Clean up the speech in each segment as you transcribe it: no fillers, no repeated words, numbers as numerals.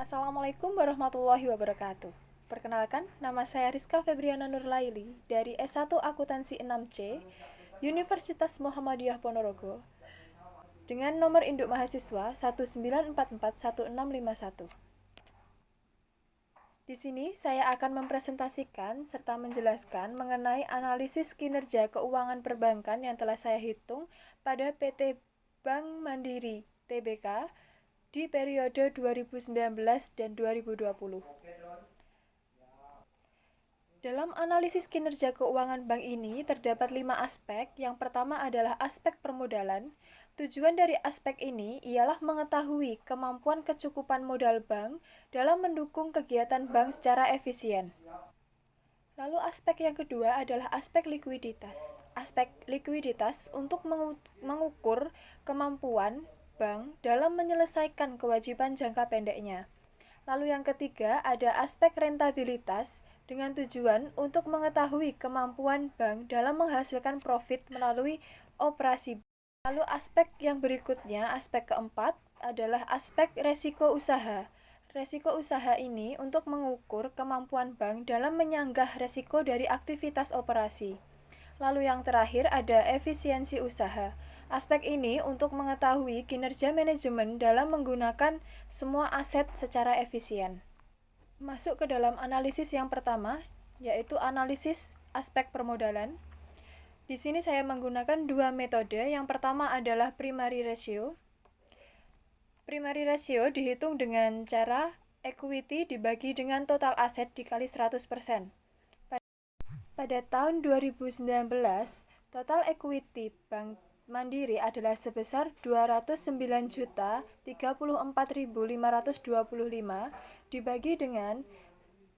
Assalamualaikum warahmatullahi wabarakatuh. Perkenalkan, nama saya Rizka Febriana Nurlaili dari S1 Akuntansi 6C, Universitas Muhammadiyah Ponorogo, dengan nomor induk mahasiswa 1944161. Di sini saya akan mempresentasikan serta menjelaskan mengenai analisis kinerja keuangan perbankan yang telah saya hitung pada PT Bank Mandiri Tbk di periode 2019 dan 2020. Dalam analisis kinerja keuangan bank ini terdapat 5 aspek. Yang pertama adalah aspek permodalan. Tujuan dari aspek ini ialah mengetahui kemampuan kecukupan modal bank dalam mendukung kegiatan bank secara efisien. Lalu aspek yang kedua adalah aspek likuiditas. Aspek likuiditas untuk mengukur kemampuan bank dalam menyelesaikan kewajiban jangka pendeknya. Lalu yang ketiga ada aspek rentabilitas dengan tujuan untuk mengetahui kemampuan bank dalam menghasilkan profit melalui operasi. Lalu aspek yang berikutnya, aspek keempat adalah aspek resiko usaha. Resiko usaha ini untuk mengukur kemampuan bank dalam menyanggah resiko dari aktivitas operasi. Lalu yang terakhir ada efisiensi usaha. Aspek ini untuk mengetahui kinerja manajemen dalam menggunakan semua aset secara efisien. Masuk ke dalam analisis yang pertama, yaitu analisis aspek permodalan. Di sini saya menggunakan dua metode. Yang pertama adalah primary ratio. Primary ratio dihitung dengan cara equity dibagi dengan total aset dikali 100%. Pada tahun 2019, total equity Bank Mandiri adalah sebesar 209.034.525 dibagi dengan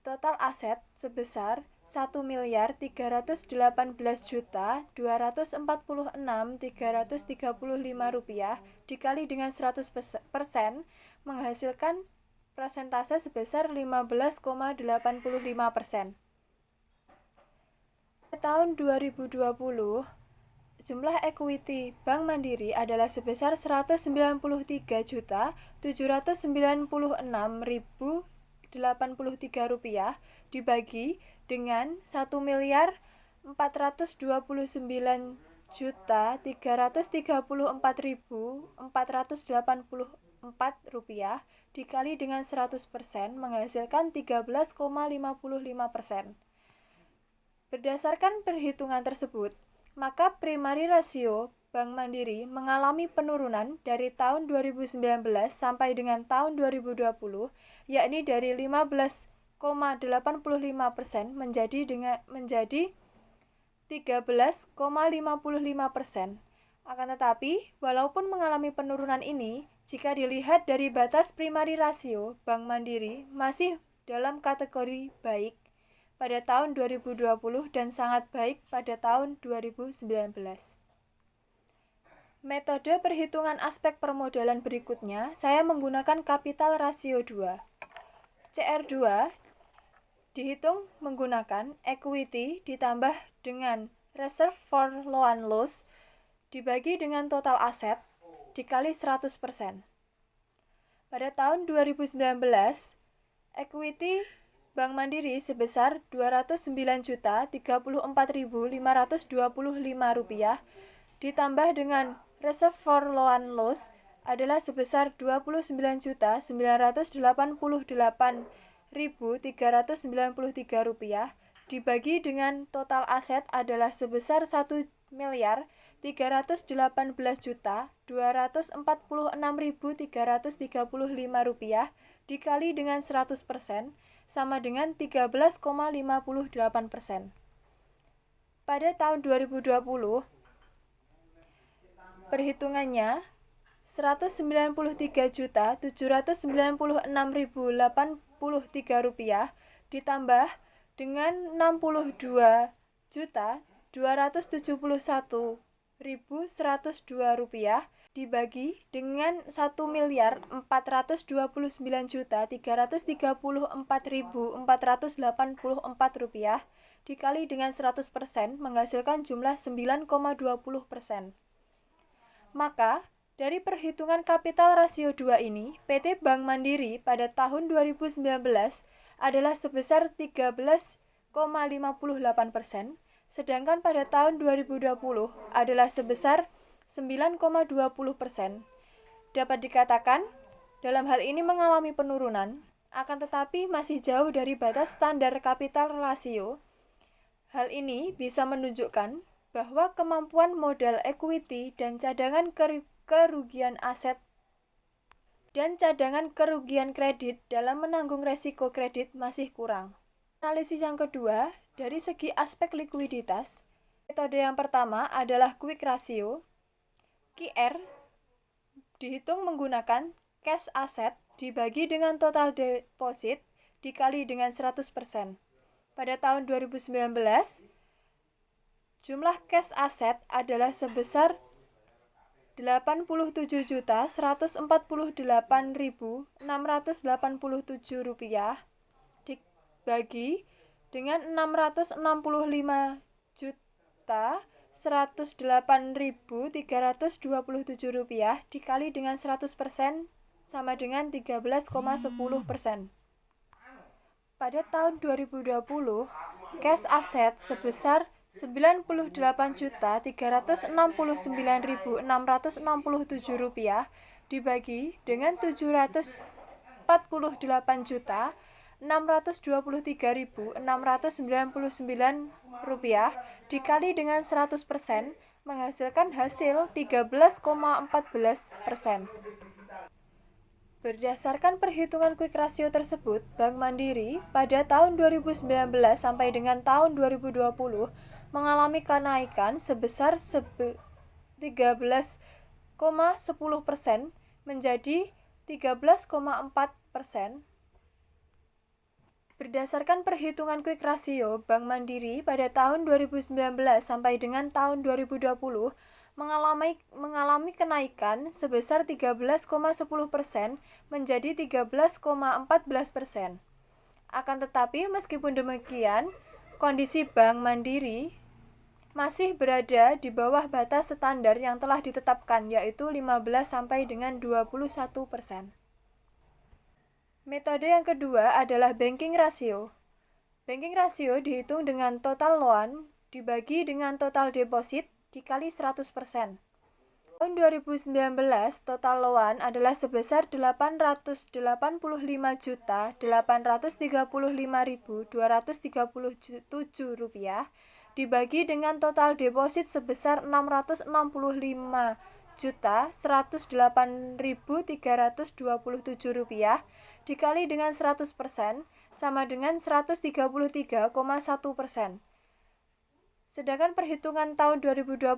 total aset sebesar 1.318.246.335 rupiah dikali dengan 100% menghasilkan persentase sebesar 15,85%. Tahun 2020, jumlah equity Bank Mandiri adalah sebesar 193.796.083 rupiah dibagi dengan 1.429.334.484 rupiah dikali dengan 100% menghasilkan 13,55%. Berdasarkan perhitungan tersebut, maka primary ratio Bank Mandiri mengalami penurunan dari tahun 2019 sampai dengan tahun 2020, yakni dari 15,85% menjadi 13,55%. Akan tetapi, walaupun mengalami penurunan ini, jika dilihat dari batas primary ratio, Bank Mandiri masih dalam kategori baik pada tahun 2020 dan sangat baik pada tahun 2019. Metode perhitungan aspek permodalan berikutnya, saya menggunakan capital ratio 2. CR2 dihitung menggunakan equity ditambah dengan reserve for loan loss dibagi dengan total aset dikali 100%. Pada tahun 2019, equity Bank Mandiri sebesar Rp29.034.525 ditambah dengan reserve for loan loss adalah sebesar Rp29.988.393 dibagi dengan total aset adalah sebesar Rp1.318.246.335 dikali dengan 100% sama dengan 13,58%. Pada tahun 2020, perhitungannya Rp193.796.083 ditambah dengan Rp62.271.102 dibagi dengan Rp1.429.334.484 dikali dengan 100% menghasilkan jumlah 9,20%. Maka Dari perhitungan kapital rasio 2 ini, PT Bank Mandiri pada tahun 2019 adalah sebesar 13,58%, sedangkan pada tahun 2020 adalah sebesar 9,20%. Dapat dikatakan, dalam hal ini mengalami penurunan, akan tetapi masih jauh dari batas standar kapital rasio. Hal ini bisa menunjukkan bahwa kemampuan modal equity dan cadangan kerugian aset dan cadangan kerugian kredit dalam menanggung resiko kredit masih kurang. Analisis yang kedua, dari segi aspek likuiditas, metode yang pertama adalah quick ratio. QR dihitung menggunakan cash asset dibagi dengan total deposit dikali dengan 100%. Pada tahun 2019, jumlah cash asset adalah sebesar Rp84.648.687 dibagi dengan Rp665.108.327 dikali dengan 100% sama dengan 13,10%. Pada tahun 2020, cash asset sebesar Rp93.369.667 dibagi dengan Rp748.623.699 dikali dengan 100% menghasilkan hasil 13,14%. Berdasarkan perhitungan quick ratio tersebut, Bank Mandiri pada tahun 2019 sampai dengan tahun 2020 mengalami kenaikan sebesar 13,10% menjadi 13,4%. Berdasarkan perhitungan quick ratio, Bank Mandiri pada tahun 2019 sampai dengan tahun 2020 mengalami kenaikan sebesar 13,10% menjadi 13,14%. Akan tetapi meskipun demikian, kondisi Bank Mandiri masih berada di bawah batas standar yang telah ditetapkan, yaitu 15 sampai dengan 21%. Metode yang kedua adalah banking ratio. Banking ratio dihitung dengan total loan dibagi dengan total deposit dikali 100%. Tahun 2019, total loan adalah sebesar Rp885.835.237 dibagi dengan total deposit sebesar Rp665.108.327 dikali dengan 100% sama dengan 133,1%. Sedangkan perhitungan tahun 2020,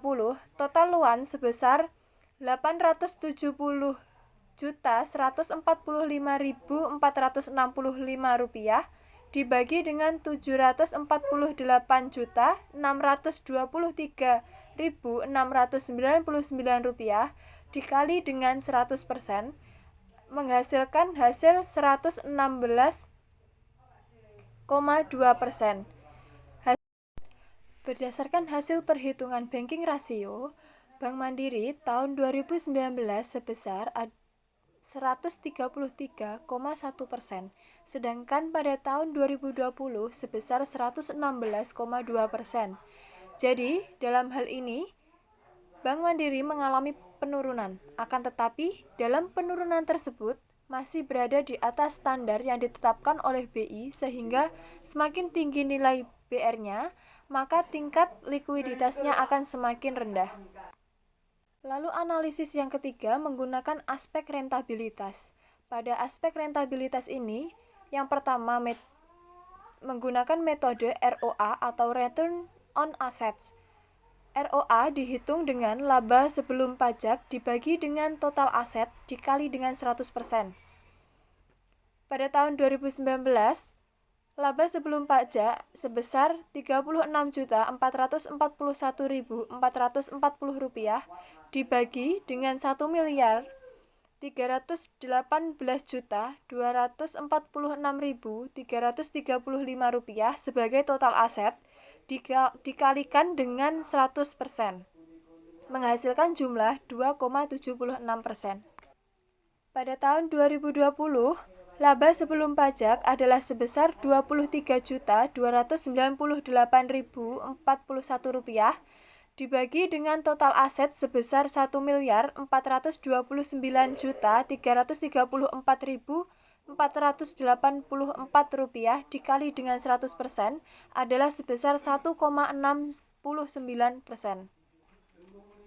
total loan sebesar Rp870.145.465 dibagi dengan Rp748.623.699 dikali dengan 100% menghasilkan hasil 116,2%. Berdasarkan hasil perhitungan banking ratio, Bank Mandiri tahun 2019 sebesar 133,1%, sedangkan pada tahun 2020 sebesar 116,2%. Jadi, dalam hal ini, Bank Mandiri mengalami penurunan, akan tetapi dalam penurunan tersebut masih berada di atas standar yang ditetapkan oleh BI, sehingga semakin tinggi nilai BR-nya, maka tingkat likuiditasnya akan semakin rendah. Lalu analisis yang ketiga menggunakan aspek rentabilitas. Pada aspek rentabilitas ini, yang pertama menggunakan metode ROA atau Return on Assets. ROA dihitung dengan laba sebelum pajak dibagi dengan total aset dikali dengan 100%. Pada tahun 2019, laba sebelum pajak sebesar Rp36.441.440 dibagi dengan Rp1.318.246.335 sebagai total aset dikalikan dengan 100%. menghasilkan jumlah 2,76%. Pada tahun 2020, laba sebelum pajak adalah sebesar Rp23.298.041 dibagi dengan total aset sebesar Rp1.429.334.484 dikali dengan 100% adalah sebesar 1,69%.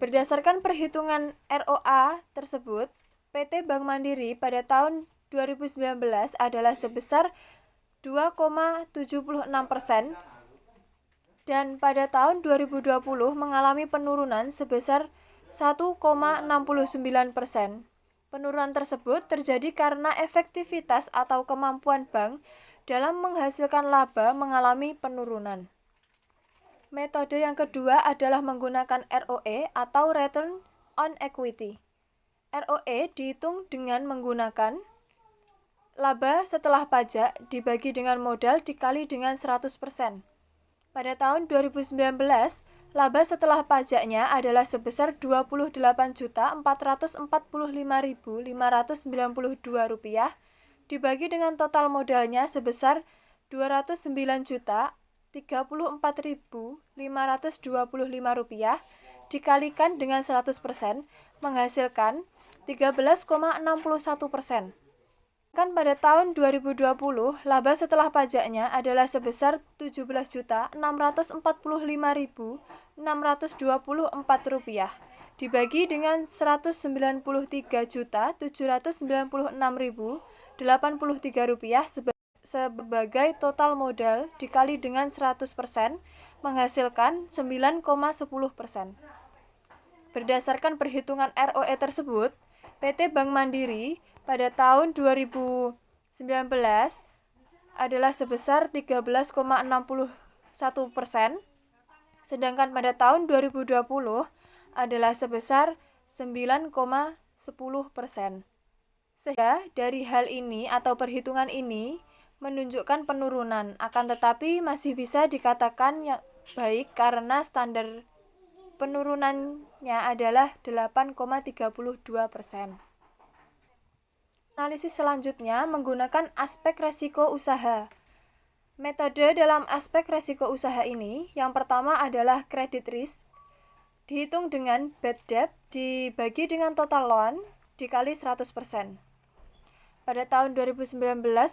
Berdasarkan perhitungan ROA tersebut, PT Bank Mandiri pada tahun 2019 adalah sebesar 2,76% dan pada tahun 2020 mengalami penurunan sebesar 1,69%. Penurunan tersebut terjadi karena efektivitas atau kemampuan bank dalam menghasilkan laba mengalami penurunan. Metode yang kedua adalah menggunakan ROE atau Return on Equity. ROE dihitung dengan menggunakan laba setelah pajak dibagi dengan modal dikali dengan 100%. Pada tahun 2019, laba setelah pajaknya adalah sebesar Rp28.445.592 dibagi dengan total modalnya sebesar Rp209.034.525 dikalikan dengan 100% menghasilkan 13,61%. Kan pada tahun 2020, laba setelah pajaknya adalah sebesar Rp17.645.624 dibagi dengan Rp193.796.083 sebagai total modal dikali dengan 100% menghasilkan 9,10%. Berdasarkan perhitungan ROE tersebut, PT Bank Mandiri pada tahun 2019 adalah sebesar 13,61%, sedangkan pada tahun 2020 adalah sebesar 9,10%. Sehingga dari hal ini atau perhitungan ini menunjukkan penurunan, akan tetapi masih bisa dikatakan yang baik karena standar penurunannya adalah 8,32%. Analisis selanjutnya menggunakan aspek resiko usaha. Metode dalam aspek resiko usaha ini, yang pertama adalah credit risk, dihitung dengan bad debt dibagi dengan total loan dikali 100%. Pada tahun 2019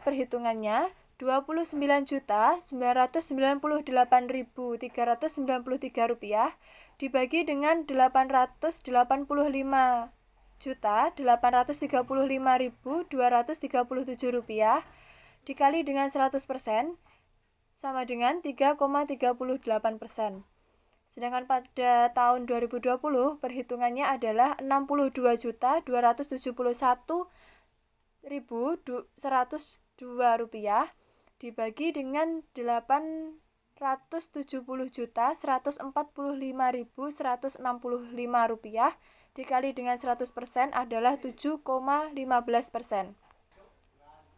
perhitungannya Rp29.998.393 dibagi dengan Rp885.835.237 dikali dengan 100% sama dengan 3,38%. Sedangkan pada tahun 2020 perhitungannya adalah Rp62.271.102 dibagi dengan Rp870.145.165 dikali dengan 100% adalah 7,15%.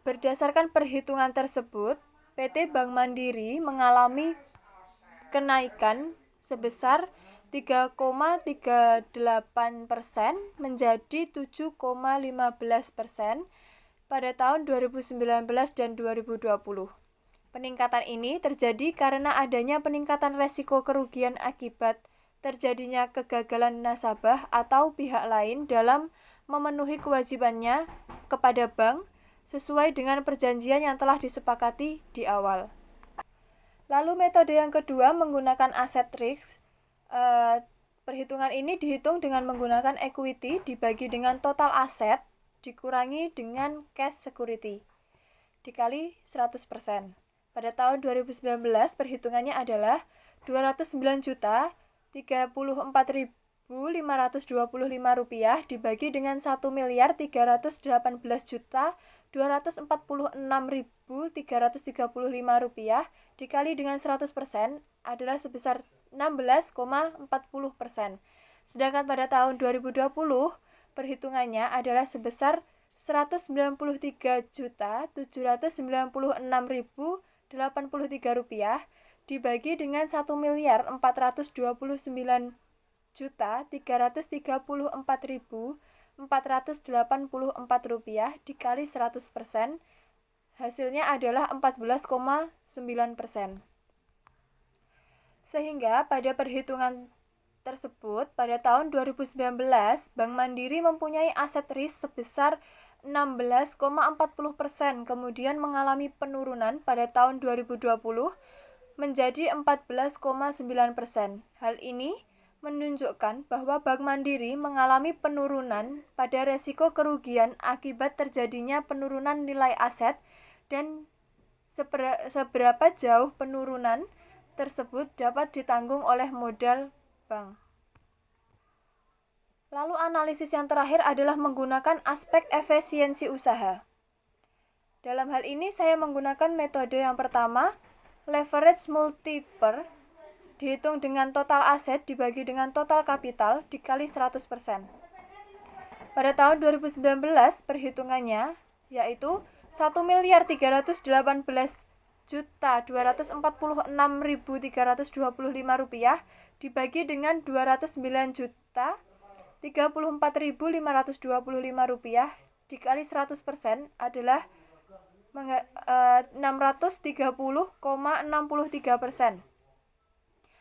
Berdasarkan perhitungan tersebut, PT Bank Mandiri mengalami kenaikan sebesar 3,38% menjadi 7,15% pada tahun 2019 dan 2020. Peningkatan ini terjadi karena adanya peningkatan resiko kerugian akibat terjadinya kegagalan nasabah atau pihak lain dalam memenuhi kewajibannya kepada bank sesuai dengan perjanjian yang telah disepakati di awal. Lalu metode yang kedua menggunakan asset risk. Perhitungan ini dihitung dengan menggunakan equity dibagi dengan total aset dikurangi dengan cash security dikali 100%. Pada tahun 2019 perhitungannya adalah Rp209.034.525 dibagi dengan Rp1.386.335 dikali dengan 100% adalah sebesar 16,40%. Sedangkan pada tahun 2020 perhitungannya adalah sebesar Rp193.796.083 dibagi dengan Rp1.429.000 Rp14.334.484 dikali 100%, hasilnya adalah 14,9%. Sehingga pada perhitungan tersebut, pada tahun 2019, Bank Mandiri mempunyai aset risk sebesar 16,40%, kemudian mengalami penurunan pada tahun 2020 menjadi 14,9%. Hal ini menunjukkan bahwa Bank Mandiri mengalami penurunan pada resiko kerugian akibat terjadinya penurunan nilai aset dan seberapa jauh penurunan tersebut dapat ditanggung oleh modal bank. Lalu analisis yang terakhir adalah menggunakan aspek efisiensi usaha. Dalam hal ini saya menggunakan metode yang pertama, leverage multiplier, dihitung dengan total aset dibagi dengan total kapital dikali 100%. Pada tahun 2019 perhitungannya yaitu 1.318.246.325 rupiah dibagi dengan 209.034.525 rupiah dikali 100% adalah 630,63%.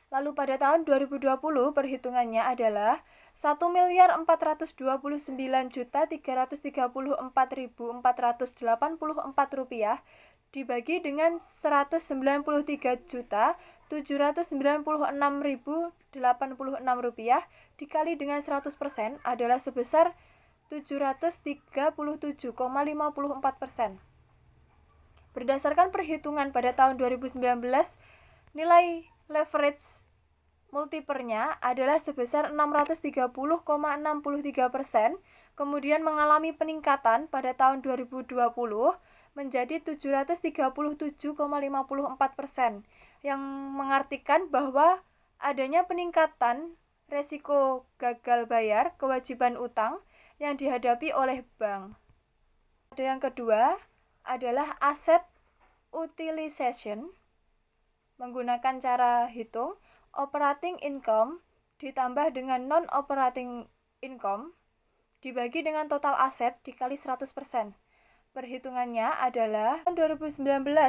Lalu pada tahun 2020 perhitungannya adalah 1.429.334.484 rupiah dibagi dengan 199.796.086 rupiah dikali dengan 100% adalah sebesar 737,54%. Berdasarkan perhitungan pada tahun 2019, nilai leverage multiplier-nya adalah sebesar 630,63%, kemudian mengalami peningkatan pada tahun 2020 menjadi 737,54%, yang mengartikan bahwa adanya peningkatan resiko gagal bayar kewajiban utang yang dihadapi oleh bank. Yang kedua adalah asset utilization. Menggunakan cara hitung operating income ditambah dengan non-operating income dibagi dengan total aset dikali 100%. Perhitungannya adalah tahun 2019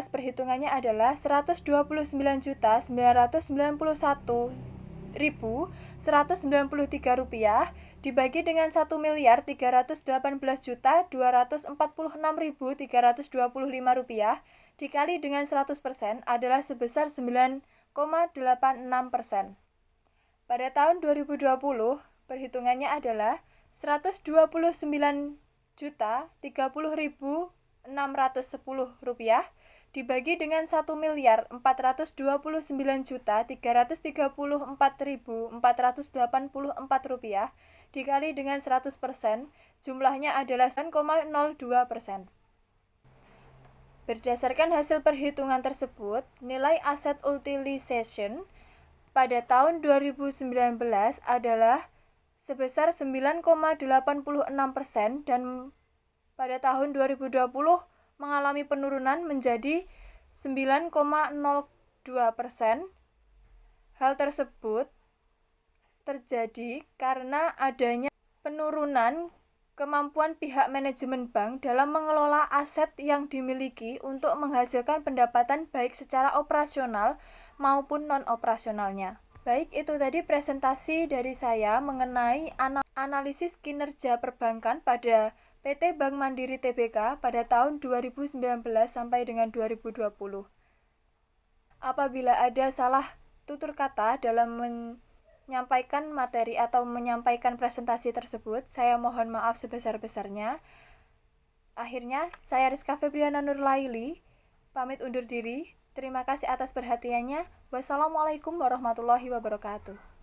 perhitungannya adalah 129.991.193 rupiah dibagi dengan 1.318.246.325 rupiah dikali dengan 100% adalah sebesar 9,86%. Pada tahun 2020, perhitungannya adalah 129.030.610 rupiah dibagi dengan 1.429.334.484 rupiah dikali dengan 100%, jumlahnya adalah 9,02%. Berdasarkan hasil perhitungan tersebut, nilai aset utilization pada tahun 2019 adalah sebesar 9,86% dan pada tahun 2020 mengalami penurunan menjadi 9,02%. Hal tersebut terjadi karena adanya penurunan kemampuan pihak manajemen bank dalam mengelola aset yang dimiliki untuk menghasilkan pendapatan baik secara operasional maupun non-operasionalnya. Baik, itu tadi presentasi dari saya mengenai analisis kinerja perbankan pada PT Bank Mandiri Tbk pada tahun 2019 sampai dengan 2020. Apabila ada salah tutur kata dalam menyampaikan materi atau menyampaikan presentasi tersebut, saya mohon maaf sebesar-besarnya. Akhirnya, saya Rizka Febriana Nurlaili, pamit undur diri. Terima kasih atas perhatiannya. Wassalamualaikum warahmatullahi wabarakatuh.